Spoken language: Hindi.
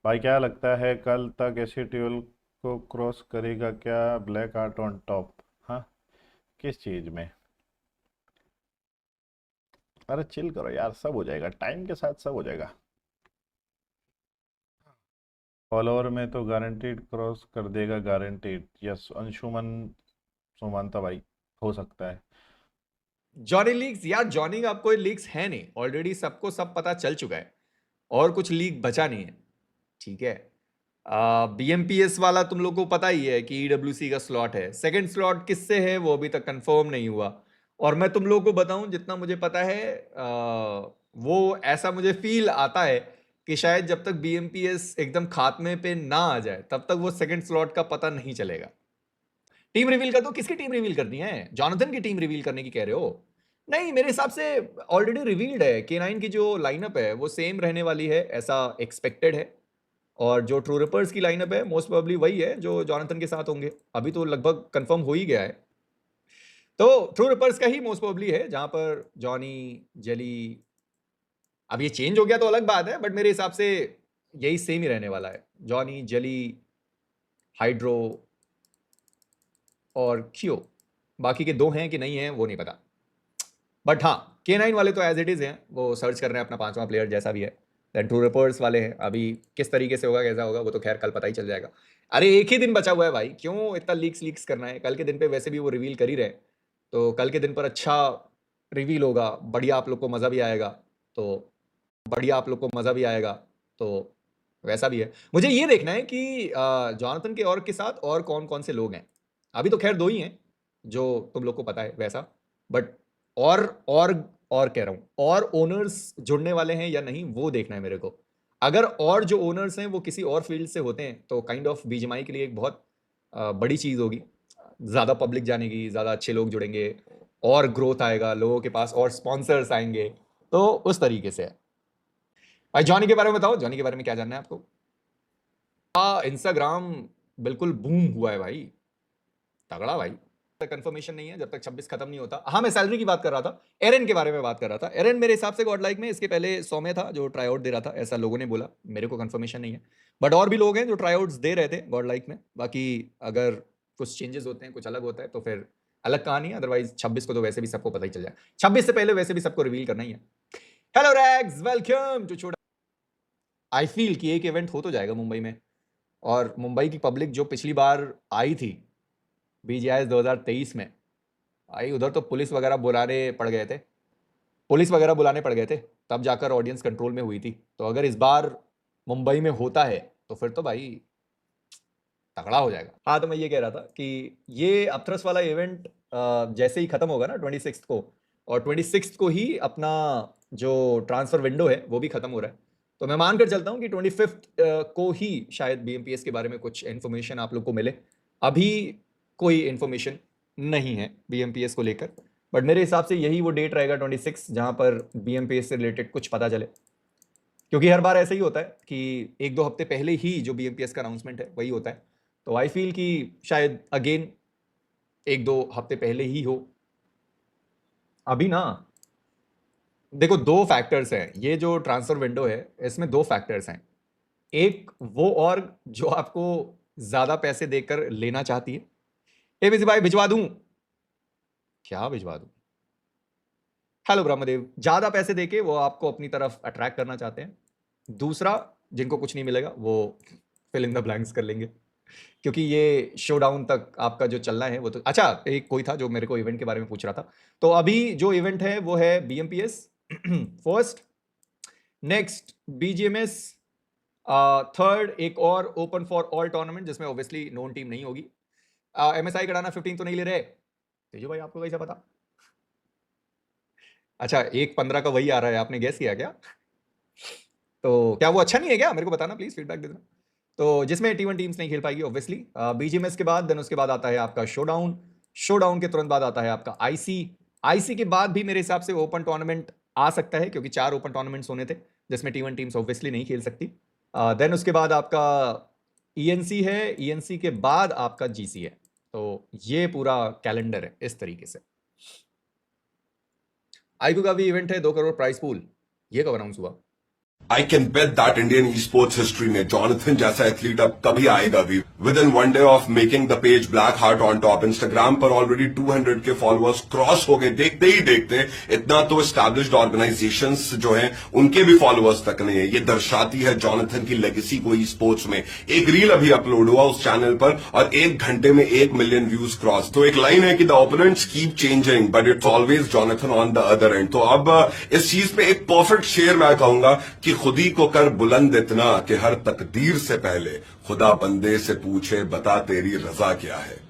भाई क्या लगता है कल तक एसटीएल को क्रॉस करेगा क्या ब्लैक आर्ट ऑन टॉप? हाँ, किस चीज में? अरे चिल करो यार, सब हो जाएगा, टाइम के साथ सब हो जाएगा। फॉलोअर में तो गारंटीड क्रॉस कर देगा, गारंटीड। यस अंशुमन सुमंता भाई, हो सकता है। जॉनी लीक्स यार, जॉनी का अब कोई लीक्स है नहीं, ऑलरेडी सबको सब पता चल चुका है और कुछ लीक बचा नहीं है। ठीक है। बीएमपीएस वाला तुम लोग को पता ही है कि ईडब्ल्यूसी का स्लॉट है, सेकंड स्लॉट किससे है वो अभी तक कंफर्म नहीं हुआ। और मैं तुम लोगों को बताऊं जितना मुझे पता है, वो ऐसा मुझे फील आता है कि शायद जब तक बीएमपीएस एकदम खात्मे पे ना आ जाए तब तक वो सेकंड स्लॉट का पता नहीं चलेगा। टीम रिवील कर दो, किसकी टीम रिवील करनी है? जॉनथन की टीम रिवील करने की कह रहे हो? नहीं, मेरे हिसाब से ऑलरेडी रिवील्ड है। K9 की जो लाइनअप है वो सेम रहने वाली है, ऐसा एक्सपेक्टेड है। और जो ट्रू रिपर्स की लाइनअप है मोस्ट प्रोबेबली वही है जो जॉनथन के साथ होंगे। अभी तो लगभग कंफर्म हो ही गया है। तो ट्रू रिपर्स का ही मोस्ट प्रोबेबली है, जहां पर जॉनी, जेली। अब ये चेंज हो गया तो अलग बात है, बट मेरे हिसाब से यही सेम ही रहने वाला है। जॉनी, जेली, हाइड्रो और क्यो। बाकी के दो हैं कि नहीं है वो नहीं पता। बट हाँ, K9 वाले तो एज इट इज हैं, वो सर्च कर रहे हैं अपना पांचवा प्लेयर जैसा भी है। देन ट्रू रिपर्स वाले हैं, अभी किस तरीके से होगा कैसा होगा वो तो खैर कल पता ही चल जाएगा। अरे एक ही दिन बचा हुआ है भाई, क्यों इतना लीक्स लीक्स करना है? कल के दिन पे वैसे भी वो रिवील कर ही रहे हैं, तो कल के दिन पर अच्छा रिवील होगा, बढ़िया आप लोग को मज़ा भी आएगा। तो बढ़िया आप लोग को मज़ा भी आएगा। तो वैसा भी है। मुझे ये देखना है कि जॉनथन के और के साथ और कौन कौन से लोग हैं। अभी तो खैर दो ही हैं जो तुम लोग को पता है वैसा। बट और और और कह रहा हूँ, और ओनर्स जुड़ने वाले हैं या नहीं वो देखना है मेरे को। अगर और जो ओनर्स हैं वो किसी और फील्ड से होते हैं तो काइंड ऑफ बीजीएमआई के लिए एक बहुत बड़ी चीज़ होगी। ज़्यादा पब्लिक जानेगी, ज़्यादा अच्छे लोग जुड़ेंगे, और ग्रोथ आएगा, लोगों के पास और स्पॉन्सर्स आएंगे। तो उस तरीके से है। भाई जॉनी के बारे में बताओ, जॉनी के बारे में क्या जानना है आपको? हाँ, इंस्टाग्राम बिल्कुल बूम हुआ है भाई, तगड़ा भाई। कंफर्मेशन नहीं है जब तक 26 खत्म नहीं होता। हाँ, मैं सैलरी की बात कर रहा था, एरन के बारे में बात कर रहा था। एरन मेरे हिसाब से गॉड लाइक में इसके पहले 100 में था जो ट्राई आउट दे रहा था, ऐसा लोगों ने बोला, मेरे को कंफर्मेशन नहीं है। बट और भी लोग हैं जो ट्राई आउट्स दे रहे थे गॉड लाइक में। बाकी अगर कुछ चेंजेस होते हैं, कुछ अलग होता है तो फिर अलग कहानी है। अदरवाइज 26 को तो वैसे भी सबको पता ही चल जाए, 26 से पहले वैसे भी सबको रिवील करना ही है। हेलो रैग्स, वेलकम टू छोटा। आई फील कि एक इवेंट हो तो जाएगा मुंबई में। और मुंबई की पब्लिक जो पिछली बार आई थी बीजीआई 2023 में, आई उधर तो पुलिस वगैरह बुलाने पड़ गए थे, पुलिस वगैरह बुलाने पड़ गए थे, तब जाकर ऑडियंस कंट्रोल में हुई थी। तो अगर इस बार मुंबई में होता है तो फिर तो भाई तगड़ा हो जाएगा। हाँ, तो मैं ये कह रहा था कि ये अपथ्रस वाला इवेंट जैसे ही खत्म होगा ना 26 को, और 26 को ही अपना जो ट्रांसफर विंडो है वो भी खत्म हो रहा है। तो मैं मानकर चलता हूँ कि 25 को ही शायद बीएमपीएस के बारे में कुछ इन्फॉर्मेशन आप लोग को मिले। अभी कोई इन्फॉर्मेशन नहीं है बीएमपीएस को लेकर, बट मेरे हिसाब से यही वो डेट रहेगा 26, जहां पर बीएमपीएस से रिलेटेड कुछ पता चले। क्योंकि हर बार ऐसा ही होता है कि एक दो हफ्ते पहले ही जो बीएमपीएस का अनाउंसमेंट है वही होता है। तो आई फील कि शायद अगेन एक दो हफ्ते पहले ही हो। अभी ना देखो, दो फैक्टर्स हैं, ये जो ट्रांसफर विंडो है इसमें दो फैक्टर्स हैं। एक वो और जो आपको ज्यादा पैसे देकर लेना चाहती है, ए बिजी भाई भिजवा दूं? क्या भिजवा दूं? हेलो ब्रह्मदेव, ज्यादा पैसे देके वो आपको अपनी तरफ अट्रैक्ट करना चाहते हैं। दूसरा, जिनको कुछ नहीं मिलेगा वो फिल इन द ब्लैंक्स कर लेंगे। क्योंकि ये शो डाउन तक आपका जो चलना है वो तो अच्छा। एक कोई था जो मेरे को इवेंट के बारे में पूछ रहा था, तो अभी जो इवेंट है वो है BMPS first, next BGMS, third एक और ओपन फॉर ऑल टूर्नामेंट जिसमें ऑब्वियसली नोन टीम नहीं होगी। एमएसआई कढ़ाना 15 तो नहीं ले रहे तेजो भाई, आपको कैसे पता? अच्छा, एक 15 का वही आ रहा है, आपने गैस किया क्या? तो क्या वो अच्छा नहीं है क्या? मेरे को बताना प्लीज, फीडबैक दे देना। तो जिसमें T1 टीम्स नहीं खेल पाएगी ऑब्वियसली बीजीएमएस के बाद, देन उसके बाद आता है आपका शोडाउन, शोडाउन के तुरंत बाद आता है आपका आईसी, आईसी के बाद भी मेरे हिसाब से ओपन टूर्नामेंट आ सकता है, क्योंकि 4 ओपन टूर्नामेंट्स होने थे जिसमें T1 टीम्स ऑब्वियसली नहीं खेल सकती। देन उसके बाद आपका ईएनसी है, ईएनसी के बाद आपका जीसी है। तो ये पूरा कैलेंडर है इस तरीके से। आईक्यू का भी इवेंट है, 2 करोड़ प्राइस पूल, ये कब अनाउंस हुआ? I can bet that Indian esports history में जॉनथन जैसा एथलीट अब कभी आएगा भी. Within one day of making the page Black Heart on top, Instagram पर already 200 के फॉलोअर्स क्रॉस हो गए. देखते ही देखते इतना तो established organizations जो हैं उनके भी फॉलोअर्स तक नहीं है. ये दर्शाती है जॉनथन की लेगेसी को esports में. एक रील अभी अपलोड हुआ उस चैनल पर और 1 घंटे में 1 मिलियन व्यूज क्रॉस. तो एक लाइन है कि the opponents keep changing but it's always Jonathan on the other and. तो अब इस चीज पे एक परफेक्ट शेर मैं कहूंगा कि खुद ही को कर बुलंद इतना कि हर तकदीर से पहले खुदा बंदे से पूछे बता तेरी रजा क्या है.